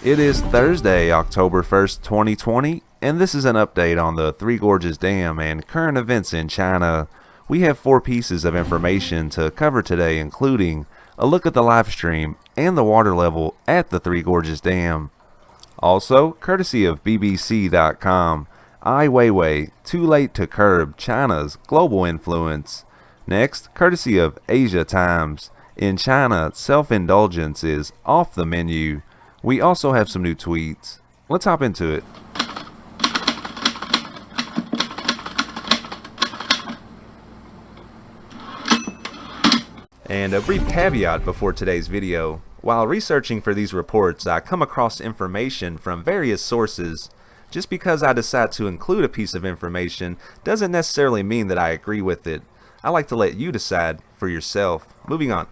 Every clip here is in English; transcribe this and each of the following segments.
It is Thursday, October 1st, 2020, and this is an update on the Three Gorges Dam and current events in China. We have 4 pieces of information to cover today, including a look at the live stream and the water level at the Three Gorges Dam. Also, courtesy of BBC.com, Ai Weiwei, too late to curb China's global influence. Next, courtesy of Asia Times, in China, self-indulgence is off the menu. We also have some new tweets. Let's hop into it. And a brief caveat before today's video. While researching for these reports, I come across information from various sources. Just because I decide to include a piece of information doesn't necessarily mean that I agree with it. I like to let you decide for yourself. Moving on.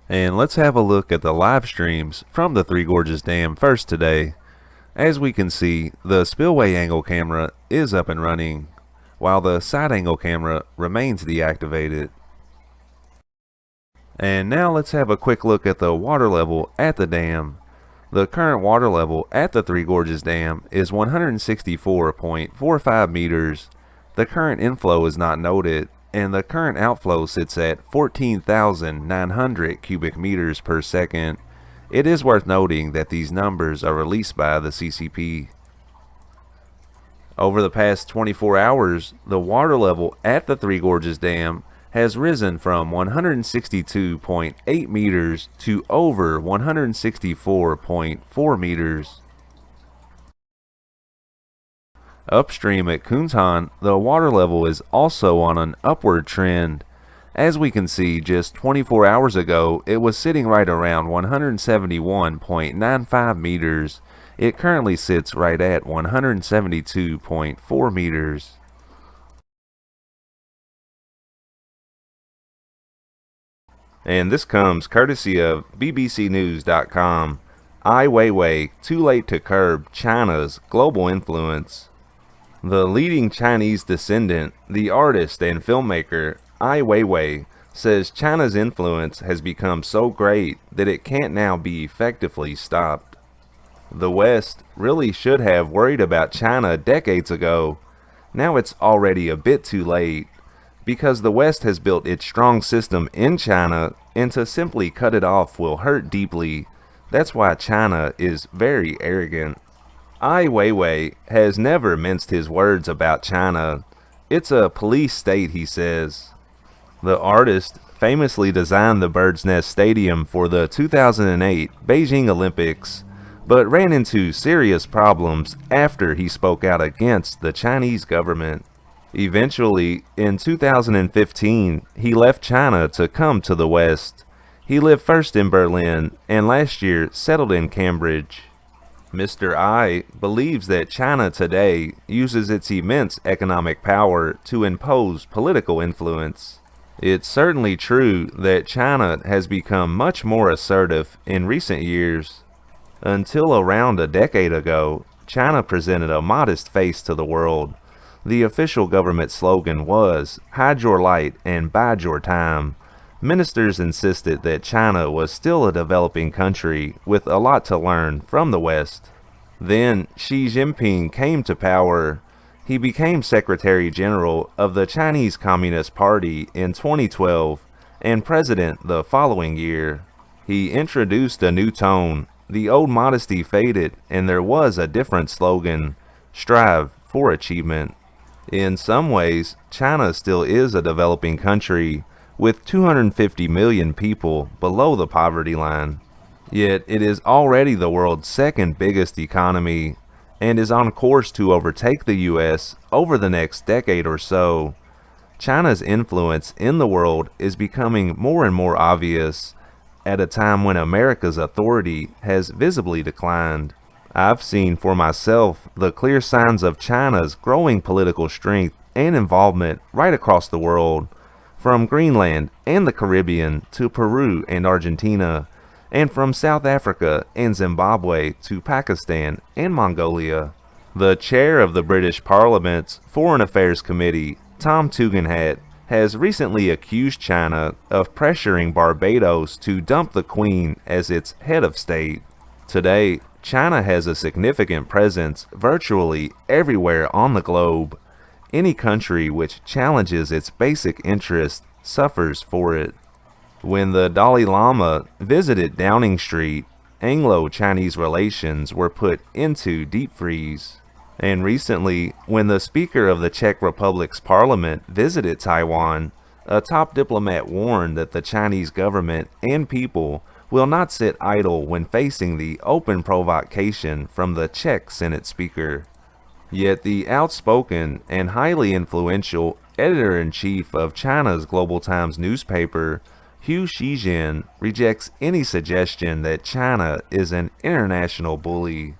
And let's have a look at the live streams from the Three Gorges Dam first today. As we can see, the spillway angle camera is up and running, while the side angle camera remains deactivated. And now let's have a quick look at the water level at the dam. The current water level at the Three Gorges Dam is 164.45 meters. The current inflow is not noted, and the current outflow sits at 14,900 cubic meters per second. It is worth noting that these numbers are released by the CCP. Over the past 24 hours, the water level at the Three Gorges Dam has risen from 162.8 meters to over 164.4 meters. Upstream at Kuntan, the water level is also on an upward trend. As we can see, just 24 hours ago, it was sitting right around 171.95 meters. It currently sits right at 172.4 meters. And this comes courtesy of bbcnews.com. Ai Weiwei, too late to curb China's global influence. The leading Chinese descendant, the artist and filmmaker Ai Weiwei, says China's influence has become so great that it can't now be effectively stopped. The West really should have worried about China decades ago. Now it's already a bit too late, because the West has built its strong system in China, and to simply cut it off will hurt deeply. That's why China is very arrogant. Ai Weiwei has never minced his words about China. It's a police state, he says. The artist famously designed the Bird's Nest Stadium for the 2008 Beijing Olympics, but ran into serious problems after he spoke out against the Chinese government. Eventually, in 2015, he left China to come to the West. He lived first in Berlin and last year settled in Cambridge. Mr. Ai believes that China today uses its immense economic power to impose political influence. It's certainly true that China has become much more assertive in recent years. Until around a decade ago, China presented a modest face to the world. The official government slogan was, "Hide your light and bide your time." Ministers insisted that China was still a developing country with a lot to learn from the West. Then Xi Jinping came to power. He became Secretary General of the Chinese Communist Party in 2012 and president the following year. He introduced a new tone. The old modesty faded and there was a different slogan, "Strive for achievement." In some ways, China still is a developing country, with 250 million people below the poverty line. Yet it is already the world's second biggest economy, and is on course to overtake the US over the next decade or so. China's influence in the world is becoming more and more obvious, at a time when America's authority has visibly declined. I've seen for myself the clear signs of China's growing political strength and involvement right across the world, from Greenland and the Caribbean to Peru and Argentina, and from South Africa and Zimbabwe to Pakistan and Mongolia. The chair of the British Parliament's Foreign Affairs Committee, Tom Tugendhat, has recently accused China of pressuring Barbados to dump the Queen as its head of state. Today, China has a significant presence virtually everywhere on the globe. Any country which challenges its basic interests suffers for it. When the Dalai Lama visited Downing Street, Anglo-Chinese relations were put into deep freeze. And recently, when the Speaker of the Czech Republic's parliament visited Taiwan, a top diplomat warned that the Chinese government and people will not sit idle when facing the open provocation from the Czech Senate Speaker. Yet the outspoken and highly influential editor-in-chief of China's Global Times newspaper, Hu Xijin, rejects any suggestion that China is an international bully.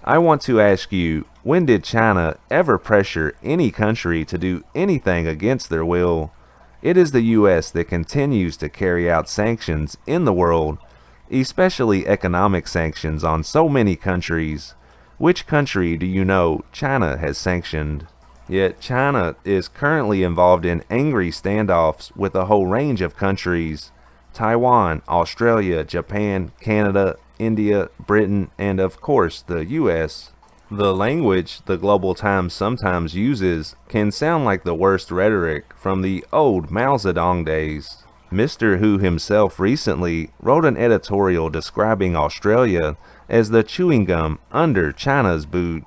I want to ask you, when did China ever pressure any country to do anything against their will? It is the U.S. that continues to carry out sanctions in the world, especially economic sanctions on so many countries. Which country do you know China has sanctioned? Yet China is currently involved in angry standoffs with a whole range of countries: Taiwan, Australia, Japan, Canada, India, Britain, and of course the US. The language the Global Times sometimes uses can sound like the worst rhetoric from the old Mao Zedong days. Mr. Hu himself recently wrote an editorial describing Australia as the chewing gum under China's boot.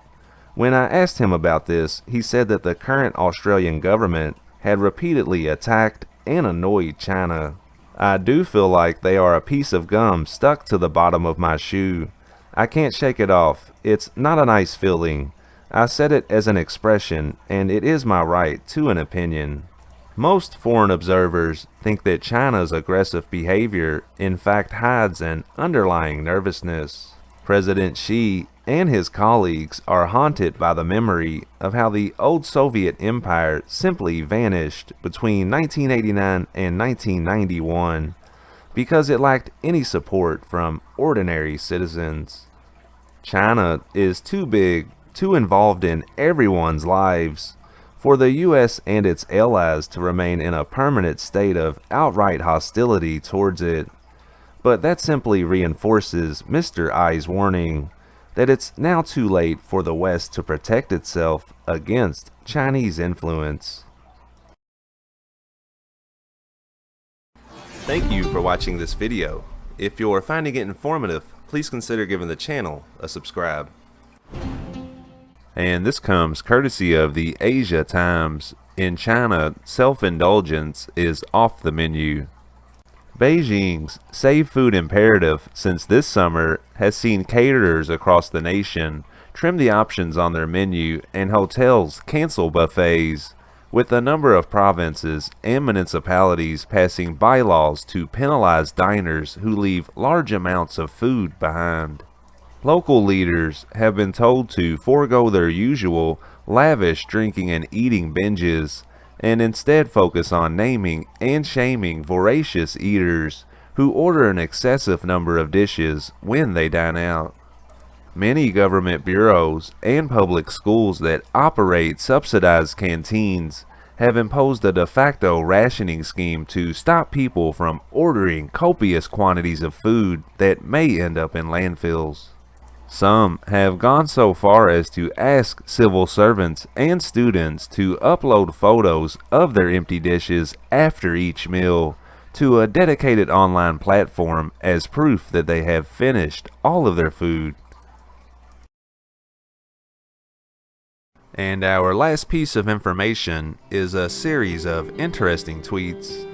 When I asked him about this, he said that the current Australian government had repeatedly attacked and annoyed China. I do feel like they are a piece of gum stuck to the bottom of my shoe. I can't shake it off. It's not a nice feeling. I said it as an expression, and it is my right to an opinion. Most foreign observers think that China's aggressive behavior in fact hides an underlying nervousness. President Xi and his colleagues are haunted by the memory of how the old Soviet Empire simply vanished between 1989 and 1991 because it lacked any support from ordinary citizens. China is too big, too involved in everyone's lives, for the US and its allies to remain in a permanent state of outright hostility towards it. But that simply reinforces Mr. I's warning that it's now too late for the West to protect itself against Chinese influence. Thank you for watching this video. If you're finding it informative, please consider giving the channel a subscribe. And this comes courtesy of the Asia Times. In China, self-indulgence is off the menu. Beijing's Save Food imperative since this summer has seen caterers across the nation trim the options on their menu and hotels cancel buffets, with a number of provinces and municipalities passing bylaws to penalize diners who leave large amounts of food behind. Local leaders have been told to forego their usual lavish drinking and eating binges and instead focus on naming and shaming voracious eaters who order an excessive number of dishes when they dine out. Many government bureaus and public schools that operate subsidized canteens have imposed a de facto rationing scheme to stop people from ordering copious quantities of food that may end up in landfills. Some have gone so far as to ask civil servants and students to upload photos of their empty dishes after each meal to a dedicated online platform as proof that they have finished all of their food. And our last piece of information is a series of interesting tweets.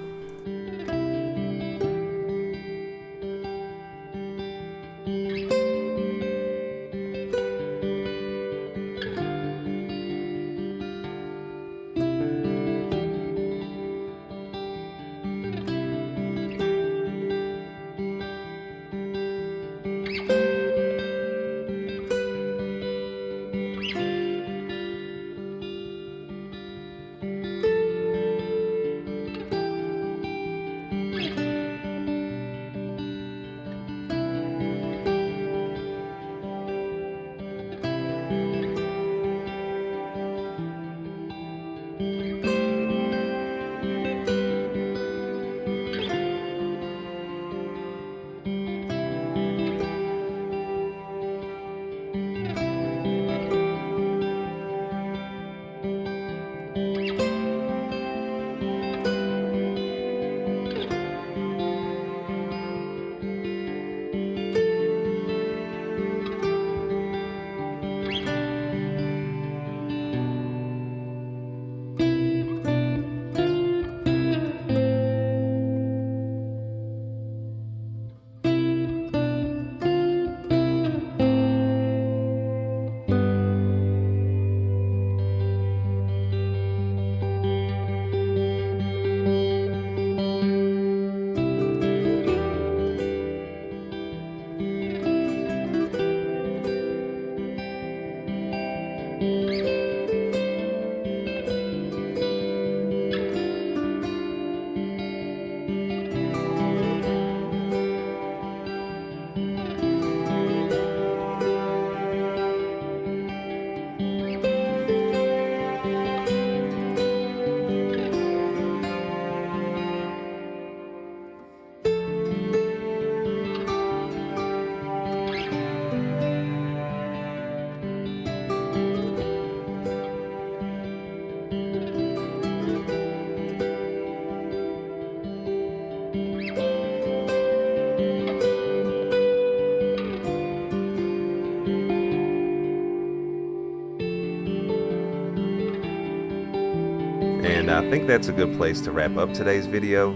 I think that's a good place to wrap up today's video.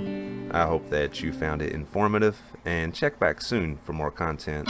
I hope that you found it informative, and check back soon for more content.